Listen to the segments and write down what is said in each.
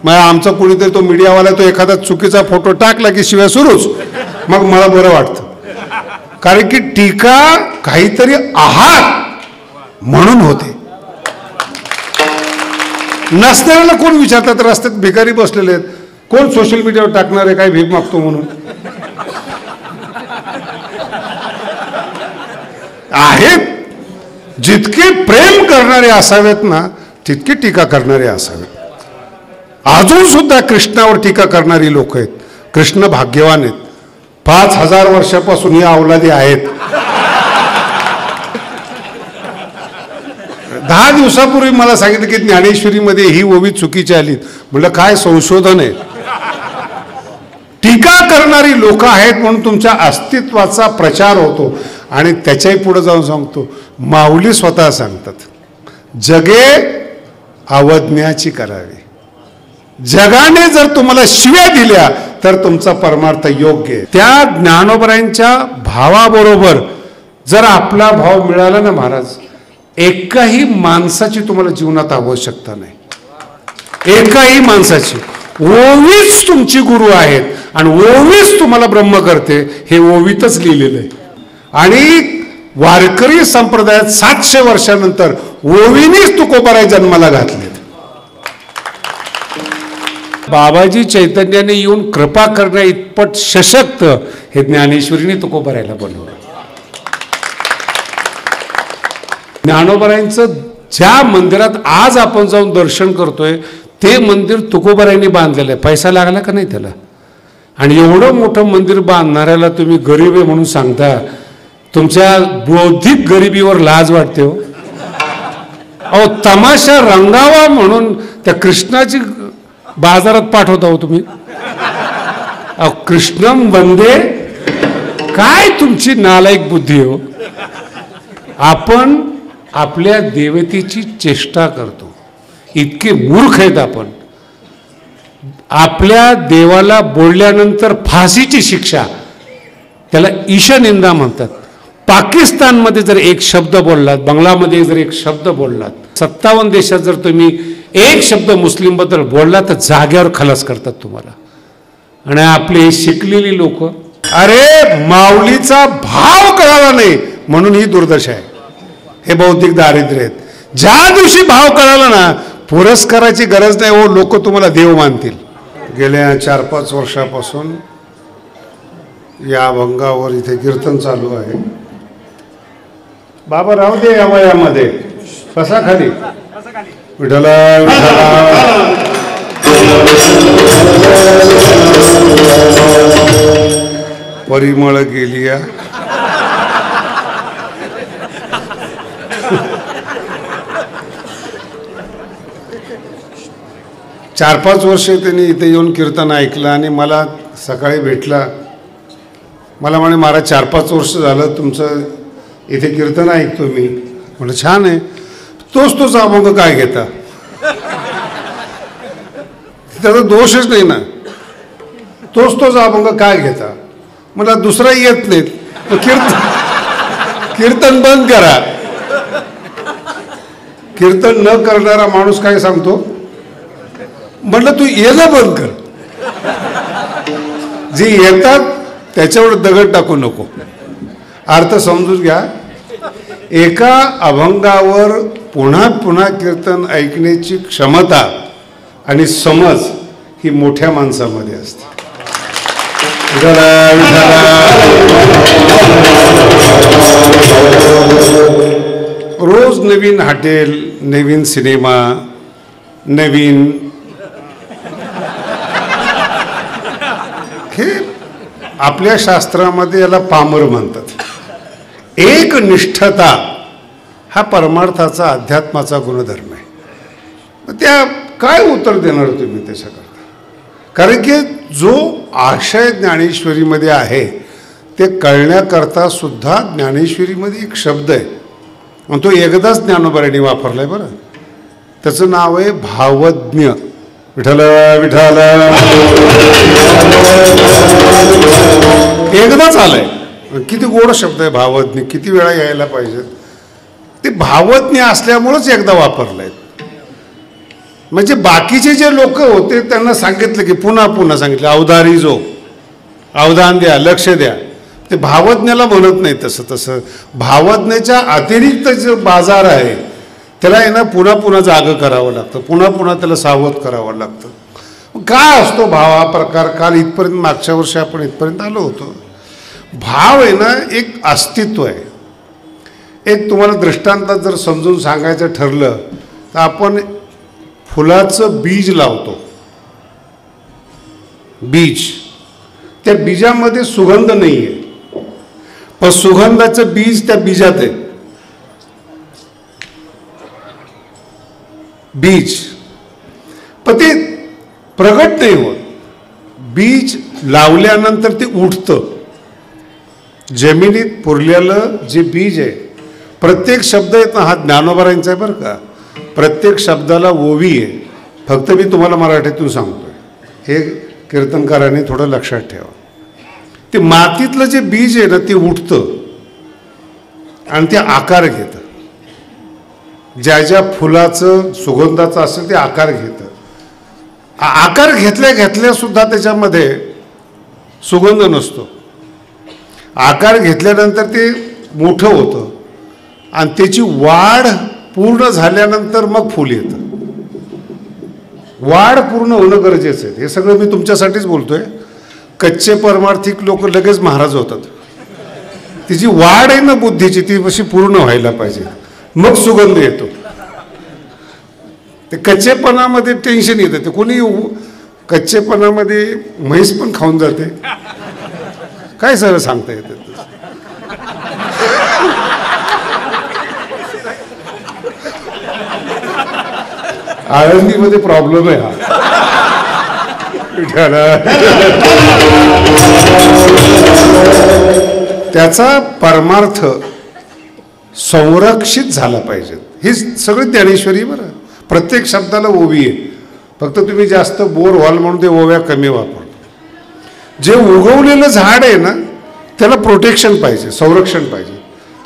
मग आमचा कुणीतरी तो मीडियावाला तो एखादा चुकीचा फोटो टाकला की शिवाय सुरूच, मग मला बरं वाटतं. कारण की टीका काहीतरी आहात म्हणून होते. नसणाऱ्याला कोण विचारतात? रस्त्यात भिकारी बसलेले आहेत, कोण सोशल मीडियावर टाकणार आहे काय भीक मागतो म्हणून? आहेत जितके प्रेम करणारे असावेत ना तितके टीका करणारे असावेत. अजून सुद्धा कृष्णावर टीका करणारी लोक आहेत. कृष्ण भाग्यवान आहेत, 5000 वर्षापासून ही अवलादी आहेत. 10 दिवसापूर्वी मला सांगितलं की ज्ञानेश्वरीमध्ये ही ओवी चुकीची आली. म्हटलं काय संशोधन आहे? टीका करणारी लोक आहेत म्हणून तुमच्या अस्तित्वाचा प्रचार होतो. आणि त्याच्याही पुढे जाऊन सांगतो, माऊली स्वतः सांगतात, जगे अवज्ञाची करावी. जगाने जर तुम्हाला शिव्या दिल्या तर तुमचा परमार्थ योग्य आहे. त्या ज्ञानोबरायांच्या भावाबरोबर जर आपला भाव मिळाला ना महाराज, एकाही माणसाची तुम्हाला जीवनात आवश्यकता नाही. एकाही माणसाची. ओवीच तुमची गुरु आहेत आणि ओवीच तुम्हाला ब्रह्म करते, हे ओवीतच लिहिलेलं आहे. आणि वारकरी संप्रदायात 700 वर्षानंतर ओवीनीच तुकोबाराय जन्माला घातले. बाबाजी चैतन्याने येऊन कृपा करण्या इतपत सशक्त हे ज्ञानेश्वरीने तुकोबारायला बनवलं. ज्ञानोबारायांचं ज्या मंदिरात आज आपण जाऊन दर्शन करतोय ते मंदिर तुकोबारायांनी बांधलेलं आहे. पैसा लागला का नाही त्याला? आणि एवढं मोठं मंदिर बांधणाऱ्याला तुम्ही गरीब आहे म्हणून सांगता. तुमच्या बौद्धिक गरिबीवर लाज वाटते हो. अहो, तमाशा रंगावा म्हणून त्या कृष्णाची बाजारात पाठवता हो तुम्ही. अहो, कृष्णम वंदे, काय तुमची नालायक बुद्धी हो. आपण आपल्या देवतेची चेष्टा करतो, इतके मूर्ख आहेत आपण. आपल्या देवाला बोलल्यानंतर फाशीची शिक्षा, त्याला ईशनिंदा म्हणतात. पाकिस्तानमध्ये जर एक शब्द बोललात, बंगलामध्ये जर एक शब्द बोललात, 57 देशात जर तुम्ही एक शब्द मुस्लिम बद्दल बोलला तर जाग्यावर खलास करतात तुम्हाला. आणि आपले शिकलेली लोक, अरे माऊलीचा भाव कळाला नाही म्हणून ही दुर्दशा आहे. हे बौद्धिक दारिद्र्य आहेत. ज्या दिवशी भाव कळाला ना, पुरस्काराची गरज नाही हो, लोक तुम्हाला देव मानतील. गेल्या 4-5 वर्षापासून या अभंगावर इथे कीर्तन चालू आहे. बाबा राहू दे या वयामध्ये, कसा खाली विठला परिमळ गेली या. चार 5 वर्ष त्यांनी इथे येऊन कीर्तन ऐकलं आणि मला सकाळी भेटला. मला म्हणे महाराज 4-5 वर्ष झालं तुमचं इथे कीर्तन ऐकतो मी. म्हटलं छान आहे. तोच अभंग काय घेता? त्याचा दोषच नाही ना. तोच अभंग काय घेता? मला दुसरा येत नाहीत. कीर्तन बंद करा. कीर्तन न करणारा माणूस काय सांगतो? म्हटलं तू येणं बंद कर. जे येतात त्याच्यावर दगड टाकू नको. अर्थ समजून घ्या. एका अभंगावर पुन्हा पुन्हा कीर्तन ऐकण्याची क्षमता आणि समज ही मोठ्या माणसामध्ये असते. रोज नवीन हॉटेल, नवीन सिनेमा, नवीन हे आपल्या शास्त्रामध्ये याला पामर म्हणतात. एक निष्ठता हा परमार्थाचा अध्यात्माचा गुणधर्म आहे. त्या काय उत्तर देणार तुम्ही त्याच्याकरता? कारण की जो आशय ज्ञानेश्वरीमध्ये आहे ते कळण्याकरता सुद्धा ज्ञानेश्वरीमध्ये एक शब्द आहे आणि तो एकदाच ज्ञानोबारायांनी वापरला आहे बरं. त्याचं नाव आहे भावज्ञ. विठ्ठल विठ्ठल एकदाच आलंय. किती गोड शब्द आहे भावज्ञ. किती वेळा यायला पाहिजे. ते भावज्ञ असल्यामुळेच एकदा वापरलंय. म्हणजे बाकीचे जे लोक होते त्यांना सांगितलं की पुन्हा पुन्हा सांगितलं अवधारी जो, अवधान द्या, लक्ष द्या. ते भावज्ञाला म्हणत नाही तसं. तसं भावज्ञाच्या अतिरिक्त जो बाजार आहे त्याला आहे ना पुन्हा पुन्हा जागं करावं लागतं, पुन्हा पुन्हा त्याला सावध करावं लागतं. काय असतो भाव हा प्रकार? काल इथपर्यंत, मागच्या वर्षी आपण इथपर्यंत आलो होतो. भाव आहे ना एक अस्तित्व आहे. एक तुम्हाला दृष्टांतात जर समजून सांगायचं ठरलं तर आपण फुलाचं बीज लावतो. बीज, त्या बीजामध्ये सुगंध नाही आहे, पण सुगंधाचं बीज त्या बीजात आहे. बीज पण ते प्रगट नाही होत. बीज लावल्यानंतर ते उठतं. जमिनीत पुरलेलं जे बीज आहे, प्रत्येक शब्द आहेत ना हा ज्ञानोबारांचा आहे बरं का. प्रत्येक शब्दाला ओवी आहे. फक्त मी तुम्हाला मराठीतून सांगतोय, हे कीर्तनकारांनी थोडं लक्षात ठेवा. ते मातीतलं जे बीज आहे ना ते उठतं आणि ते आकार घेतं. ज्या ज्या फुलाचं सुगंधाचं असेल ते आकार घेतं. आकार घेतल्या घेतल्या सुद्धा त्याच्यामध्ये सुगंध नसतो. आकार घेतल्यानंतर ते मोठं होतं आणि त्याची वाढ पूर्ण झाल्यानंतर मग फूल येतं. वाढ पूर्ण होणं गरजेचं आहे. हे सगळं मी तुमच्यासाठीच बोलतोय. कच्चे परमार्थिक लोक लगेच महाराज होतात. तिची वाढ आहे ना बुद्धीची, ती अशी पूर्ण व्हायला पाहिजे, मग सुगंध येतो. ते कच्चेपणामध्ये टेन्शन येतं. ते कोणी कच्चेपणामध्ये म्हैस पण खाऊन जाते, काय सगळं सांगता येतं. आळंदीमध्ये प्रॉब्लेम आहे हा. त्याचा परमार्थ संरक्षित झाला पाहिजे. ही सगळी ज्ञानेश्वरी बरं. प्रत्येक शब्दाला ओवी आहे. फक्त तुम्ही जास्त बोर व्हाल म्हणून ते ओव्या कमी वापरतो. जे उगवलेलं झाड आहे ना त्याला प्रोटेक्शन पाहिजे, संरक्षण पाहिजे.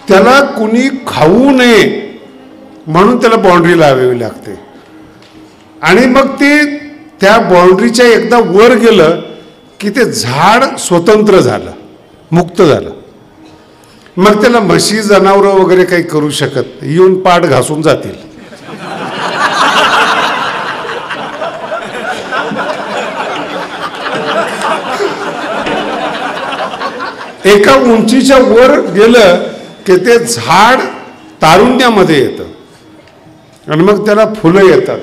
त्याला कुणी खाऊ नये म्हणून त्याला बाउंड्री लावावी लागते. आणि मग ते त्या बाउंड्रीच्या एकदा वर गेलं की ते झाड स्वतंत्र झालं, मुक्त झालं. मग त्याला म्हशी जनावरं वगैरे काही करू शकत, येऊन पाठ घासून जातील. एका उंचीच्या वर गेलं की ते झाड तारुण्यामध्ये येतं आणि मग त्याला फुलं येतात.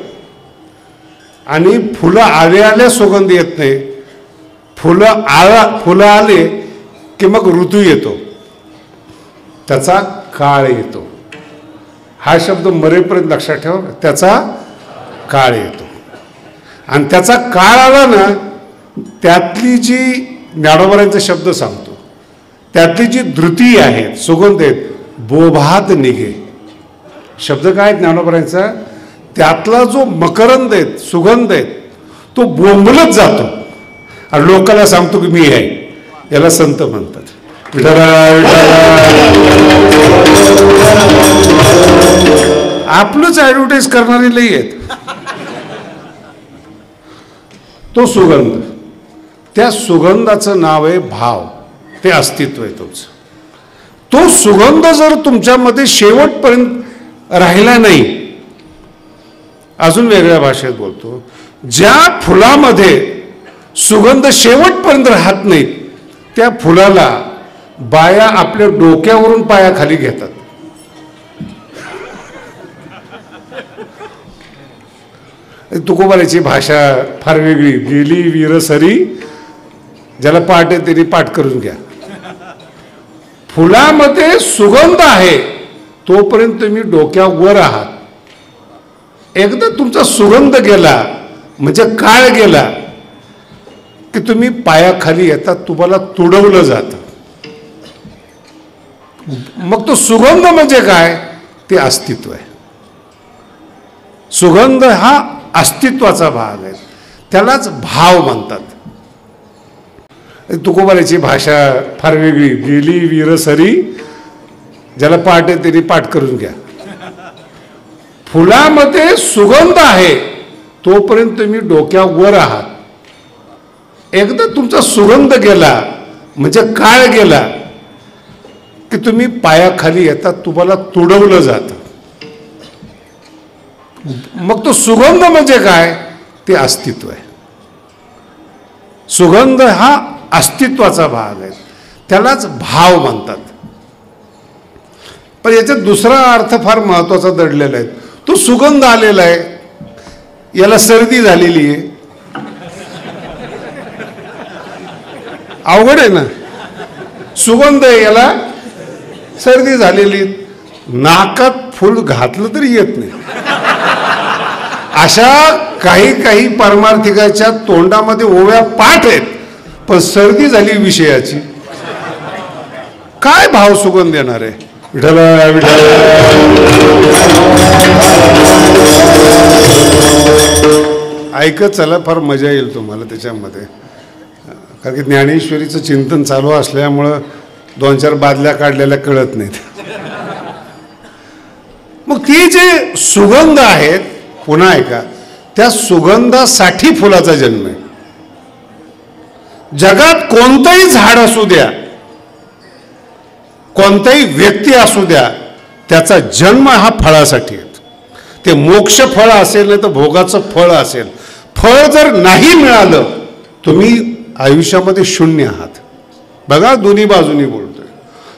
आणि फुलं आल्या सुगंध येत नाही. फुलं आले की मग ऋतू येतो, त्याचा काळ येतो. हा शब्द मरेपर्यंत लक्षात ठेवा. त्याचा काळ येतो. आणि त्याचा काळ आला ना, त्यातली जी ज्ञानोबारांचा शब्द सांगतो, त्यातली जी धृती आहेत, सुगंध आहेत, बोभात निघे. शब्द काय ज्ञानोबारांचा? त्यातला जो मकरंद आहेत, सुगंध आहेत, तो बोंबलत जातो आणि लोकांना सांगतो की मी आहे. याला संत म्हणतात. आपलंच ऍडव्हर्टाईज करणारे लई आहेत. तो सुगंध, त्या सुगंधाचं नाव आहे भाव. ते अस्तित्व आहे तुमचं. तो सुगंध जर तुमच्यामध्ये शेवटपर्यंत राहिला नाही, अजून वेगळ्या भाषेत बोलतो, ज्या फुलामध्ये सुगंध शेवटपर्यंत राहत नाहीत त्या फुलाला बाया आपल्या डोक्यावरून पायाखाली घेतात. तुकोबाराची भाषा फार वेगळी. गेली वीरसरी, ज्याला पाठ आहे त्यांनी पाठ करून घ्या. फुलामध्ये सुगंध आहे तोपर्यंत तुम्ही डोक्यावर आहात. एकदा तुमचा सुगंध गेला म्हणजे काळ गेला की तुम्ही पायाखाली येतात, तुम्हाला तुडवलं जातं. मग तो सुगंध म्हणजे काय? ते अस्तित्व आहे. सुगंध हा अस्तित्वाचा भाग आहे. त्यालाच भाव म्हणतात. तुकोबाराची भाषा फार वेगळी. गेली वीरसरी, ज्याला पाठ आहे त्यांनी पाठ करून घ्या. फुलामध्ये सुगंध आहे तोपर्यंत तुम्ही डोक्यावर आहात. एकदा तुमचा सुगंध गेला म्हणजे काळ गेला की तुम्ही पायाखाली येतात, तुम्हाला तुडवलं जातं. मग तो सुगंध म्हणजे काय? ते अस्तित्व आहे. सुगंध हा अस्तित्वाचा भाग आहे, त्यालाच भाव म्हणतात. पण याच्यात दुसरा अर्थ फार महत्वाचा दडलेला आहे. तो सुगंध आलेला आहे, याला सर्दी झालेली आहे, अवघड आहे ना. सुगंध आहे, याला सर्दी झालेली, नाकात फुल घातलं तरी येत नाही. अशा काही काही परमार्थिकाच्या तोंडामध्ये ओव्या पाठ आहेत, पण सर्दी झाली विषयाची, काय भाव सुगंध येणार आहे? विठ्ठल विठ्ठल ऐकत चला, फार मजा येईल तुम्हाला त्याच्यामध्ये. कारण की ज्ञानेश्वरीचं चिंतन चालू असल्यामुळं 2-4 बादल्या काढलेल्या कळत नाहीत. मग ती जे सुगंध आहेत, पुन्हा ऐका, त्या सुगंधासाठी फुलाचा जन्म आहे. जगात कोणतंही झाड असू द्या, कोणताही व्यक्ती असू द्या, त्याचा जन्म हा फळासाठी आहे. ते मोक्ष फळ असेल नाही तर भोगाचं फळ असेल. फळ जर नाही मिळालं, तुम्ही आयुष्यामध्ये शून्य आहात. बघा, दोन्ही बाजूनी बोलतोय.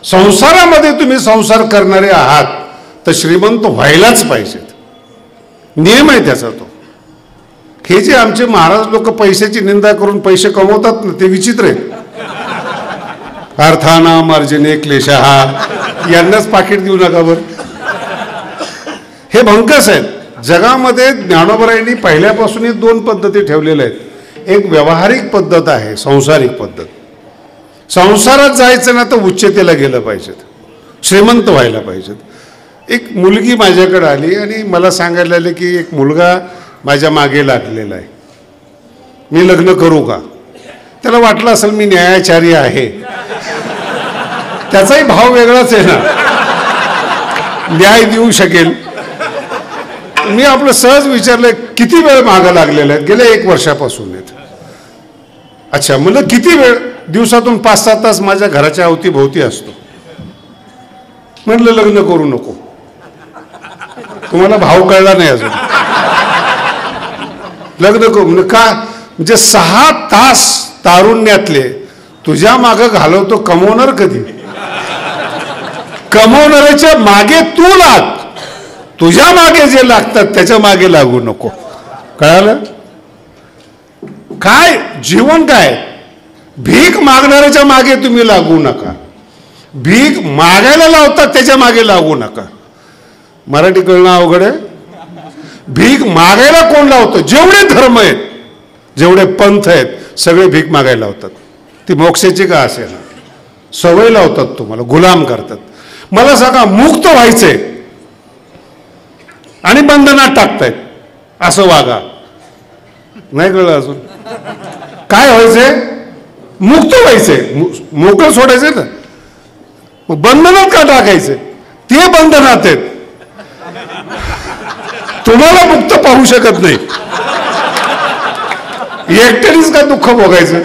संसारामध्ये तुम्ही संसार करणारे आहात तर श्रीमंत व्हायलाच पाहिजेत, नियम आहे त्याचा तो. हे जे आमचे महाराज लोक पैशाची निंदा करून पैसे कमवतात ना, ते विचित्र आहे. अर्थानाम अर्जने क्लेशः, यांनाच पाकिट देऊ नका बरं. हे भंकस आहेत. जगामध्ये ज्ञानोबरायांनी पहिल्यापासून 2 पद्धती ठेवलेल्या आहेत. एक व्यावहारिक पद्धत आहे, संसारिक पद्धत. संसारात जायचं ना तर उच्चतेला गेलं पाहिजेत, श्रीमंत व्हायला पाहिजेत. एक मुलगी माझ्याकडे आली आणि मला सांगायला आले की एक मुलगा माझ्या मागे लागलेला आहे, मी लग्न करू का? त्याला वाटलं असेल मी न्यायाचार्य आहे. त्याचाही भाव वेगळाच आहे ना, न्याय देऊ शकेल. मी आपलं सहज विचारलं, किती वेळ मागं लागलेला आहे? गेल्या 1 वर्षापासून आहेत. अच्छा, म्हणलं किती वेळ? दिवसातून 5-7 तास माझ्या घराच्या अवतीभोवती असतो. म्हटलं लग्न करू नको. तुम्हाला भाव कळला नाही अजून. लग्न करू म्हणजे का? म्हणजे 6 तास तारुण्यातले तुझ्या मागे घालवतो, कमवणार कधी? कमवणाऱ्याच्या मागे तू लाग, तुझ्या मागे जे लागतात त्याच्या मागे लागू नको. कळालं? काय जीवन काय? भीक मागणाऱ्याच्या मागे तुम्ही लागू नका, भीक मागायला लावतात त्याच्या मागे लागू नका. मराठी कळणं अवघड आहे. भीक मागायला कोण लावतं? जेवढे धर्म आहेत, जेवढे पंथ आहेत, सगळे भीक मागायला लावतात. ती मोक्षाची का असेल, सवय लावतात, तुम्हाला गुलाम करतात. मला सांगा, मुक्त व्हायचंय आणि बंधनात टाकतायत, असं वागा. नाही कळलं अजून? काय व्हायचंय? मुक्त व्हायचंय, मोकळं सोडायचंय ना, मग बंधनात का टाकायचंय? ते बंधनात आहेत, तुम्हाला मुक्त पाहू शकत नाही. एकट्यानेच का दुःख भोगायचं?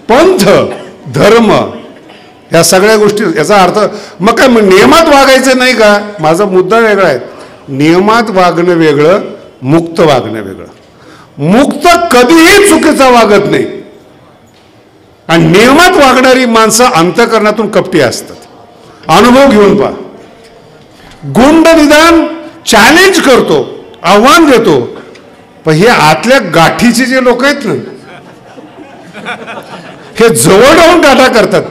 पंथ, धर्म, या सगळ्या गोष्टी, याचा अर्थ मग काय, नियमात वागायचं नाही का? माझा मुद्दा वेगळा आहे. नियमात वागणं वेगळं, मुक्त वागणं वेगळं. मुक्त कधीही चुकीचा वागत नाही, आणि नियमात वागणारी माणसं अंतःकरणातून कपटी असतात. अनुभव घेऊन पहा. गुंड निदान चॅलेंज करतो, आव्हान देतो, पण हे आतल्या गाठीचे जे लोक आहेत ना, हे जवळ राहून गाठा करतात.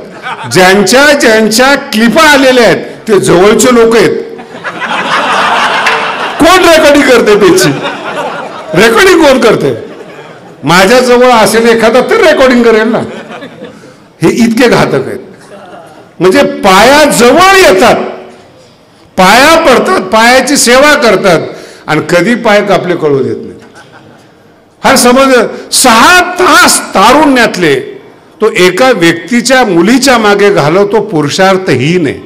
ज्यांच्या ज्यांच्या क्लिपा आलेल्या आहेत ते जवळचे लोक आहेत. कोण रेकॉर्डिंग करते? त्याची रेकॉर्डिंग कोण करते? माझ्या जवळ असेल एखादा तर रेकॉर्डिंग करेल ना. हे इतके घातक आहेत. म्हणजे पाया जवळ येतात, पाया पडतात, पायाची सेवा करतात, आणि कधी पाय कापले कळू देत नाहीत. हा समज 6 तास तारुण्यातले तो एका व्यक्तीच्या मुलीच्या मागे घालवतो, पुरुषार्थहीन आहे.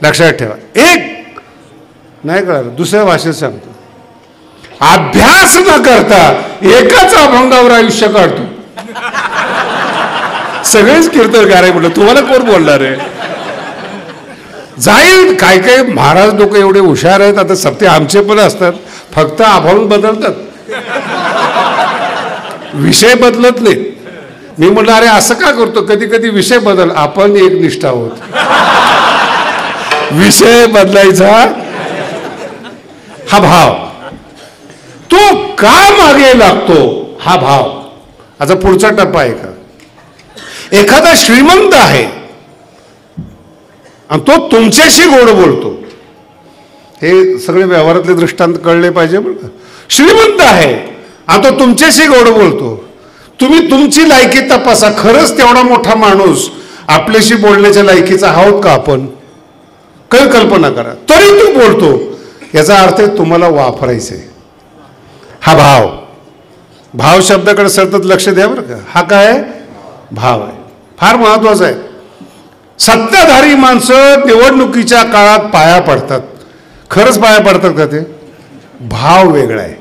लक्षात ठेवा. एक नाही कळलं, दुसऱ्या भाषेत सांगतो. अभ्यास न करता एकाच अभंगावर आयुष्य काढतो. सगळेच कीर्तनकार आहे म्हटलं, तुम्हाला कोण बोलणार आहे? जाईल. काय काय महाराज लोक एवढे हुशार आहेत, आता सप्ते आमचे पण असतात, फक्त अभंग बदलतात, विषय बदलत नाही. मी म्हटलं अरे असं का करतो? कधी कधी विषय बदल, आपण एक निष्ठा आहोत, विषय बदलायचा हा भाव, तो का मागे लागतो हा भाव. आता पुढचा टप्पा आहे का, एखादा श्रीमंत आहे आणि तो तुमच्याशी गोड बोलतो. हे सगळे व्यवहारातले दृष्टांत कळले पाहिजे बरं का. श्रीमंत आहे आणि तो तुमच्याशी गोड बोलतो. तुम्ही तुमची लायकी तपासा, खरंच तेवढा मोठा माणूस आपल्याशी बोलण्याच्या लायकीचा आहोत का आपण? काही कल्पना करा. तरी तू बोलतो, याचा अर्थ तुम्हाला वापरायचंय. हा भाव, भाव शब्दाकडे सतत लक्ष द्या बरं का. हा काय भाव आहे, फार महत्वाचा आहे. सत्ताधारी माणसं निवडणुकीच्या काळात पाया पडतात. खरंच पाया पडतात का? ते भाव वेगळा आहे.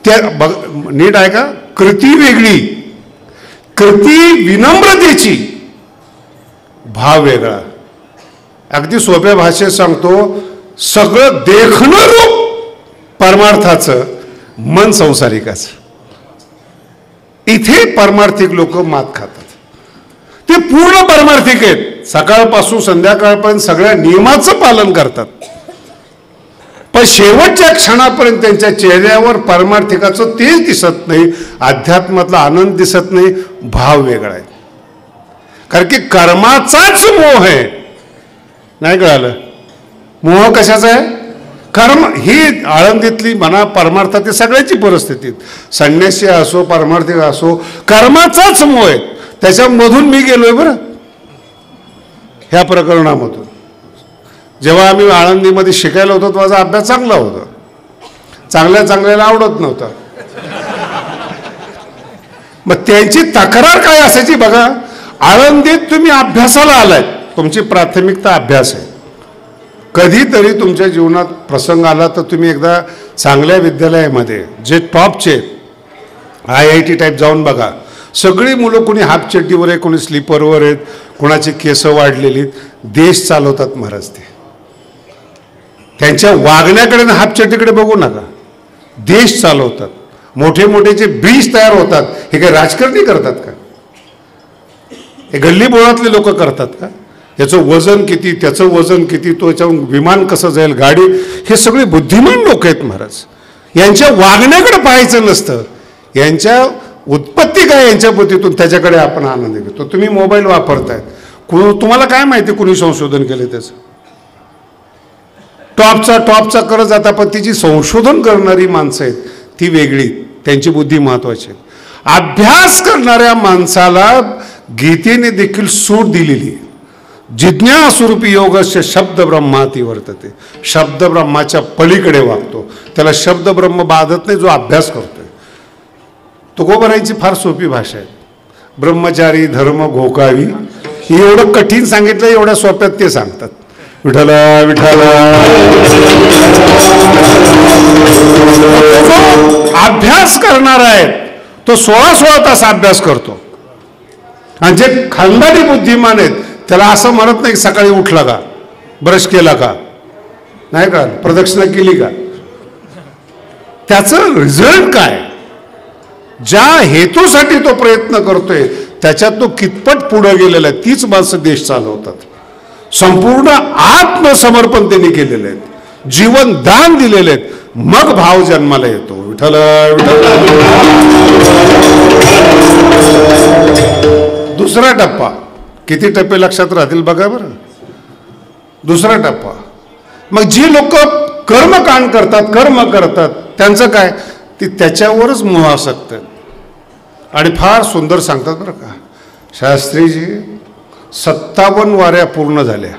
त्या बघ नीट आहे का, कृती वेगळी, कृती विनम्रतेची, भाव वेगळा. अगदी सोप्या भाषेत सांगतो, सगळं देखणं रूप परमार्थाचं, मन संसारिकाचं. इथे परमार्थिक लोक मात खातात. ते पूर्ण परमार्थिक आहेत, सकाळपासून संध्याकाळपर्यंत सगळ्या नियमाचं पालन करतात, पण शेवटच्या क्षणापर्यंत त्यांच्या चेहऱ्यावर परमार्थिकाचं तेज दिसत नाही, अध्यात्मातला आनंद दिसत नाही. भाव वेगळा आहे. कारण की कर्माचाच मोह आहे. नाही कळालं? मोह कशाचा आहे? कर्म. ही आळंदीतली म्हणा परमार्थात सगळ्याची परिस्थिती, संन्यासी असो परमार्थिक असो, कर्माचाच मोह आहे. त्याच्यामधून मी गेलोय बरं, ह्या प्रकरणामधून. जेव्हा आम्ही आळंदीमध्ये शिकायला होतो माझा अभ्यास चांगला होता, चांगल्याला आवडत नव्हता. मग त्यांची तक्रार काय असायची बघा. आळंदीत तुम्ही अभ्यासाला आलाय, तुमची प्राथमिकता अभ्यास आहे. कधीतरी तुमच्या जीवनात प्रसंग आला तर तुम्ही एकदा चांगल्या विद्यालयामध्ये जे टॉपचे IIT टाईप जाऊन बघा. सगळी मुलं कोणी हाफ चड्डीवर आहे, कोणी स्लीपरवर आहेत, कोणाची केस वाढलेली. देश चालवतात महाराज ते. त्यांच्या वागण्याकडे ना हाफ चड्डीकडे बघू नका, देश चालवतात. मोठे मोठे जे ब्रिज तयार होतात, हे काही राजकारणी करतात का? हे गल्ली बोळातले लोक करतात का? याचं वजन किती, त्याचं वजन किती, तो याच्यावर विमान कसं जाईल, गाडी, हे सगळे बुद्धिमान लोक आहेत महाराज. यांच्या वागण्याकडे पाहायचं नसतं, यांच्या उत्पत्ती काय यांच्या बुद्धीतून, त्याच्याकडे आपण आनंद घेतो. तुम्ही मोबाईल वापरतायत, तुम्हाला काय माहिती कुणी संशोधन केलं त्याचं? टॉपचा करत जाता, पण ती जी संशोधन करणारी माणसं आहेत ती वेगळी, त्यांची बुद्धी महत्वाची आहे. अभ्यास करणाऱ्या माणसाला गीतेने देखील सूट दिलेली. जिज्ञासूरूपी योगस्य शब्द ब्रह्माती वर्तते. शब्द ब्रह्माच्या पलीकडे वागतो, त्याला शब्द ब्रह्म बाधत नाही जो अभ्यास करतोय. तुकोबारायांची फार सोपी भाषा आहे. ब्रह्मचारी धर्म घोकावी, हे एवढं कठीण सांगितलं, एवढ्या सोप्यात ते सांगतात. विठ्ठला विठ्ठला. अभ्यास करणार आहे तो 16 तास अभ्यास करतो. आणि जे खानदानी बुद्धिमान आहेत त्याला असं म्हणत नाही सकाळी उठला का, ब्रश केला का, नाही का, प्रदक्षिणा केली का, त्याचं रिझल्ट काय, ज्या हेतूसाठी तो प्रयत्न करतोय त्याच्यात तो कितपत पुढे गेलेला आहे. तीच माणसं देश चालवतात. संपूर्ण आत्मसमर्पण त्यांनी केलेलं आहे, जीवन दान दिलेले आहेत, मग भाव जन्माला येतो. विठ्ठल विठ्ठल. दुसरा टप्पा, किती टप्पे लक्षात राहतील बघा बरं. दुसरा टप्पा, मग जी लोक कर्मकांड करतात, कर्म करतात, त्यांचं काय, ती त्याच्यावरच मोहासक्त आहेत. आणि फार सुंदर सांगतात बरं का शास्त्रीजी, 57 वाऱ्या पूर्ण झाल्या.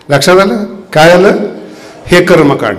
लक्षात आलं काय आलं? हे कर्मकांड.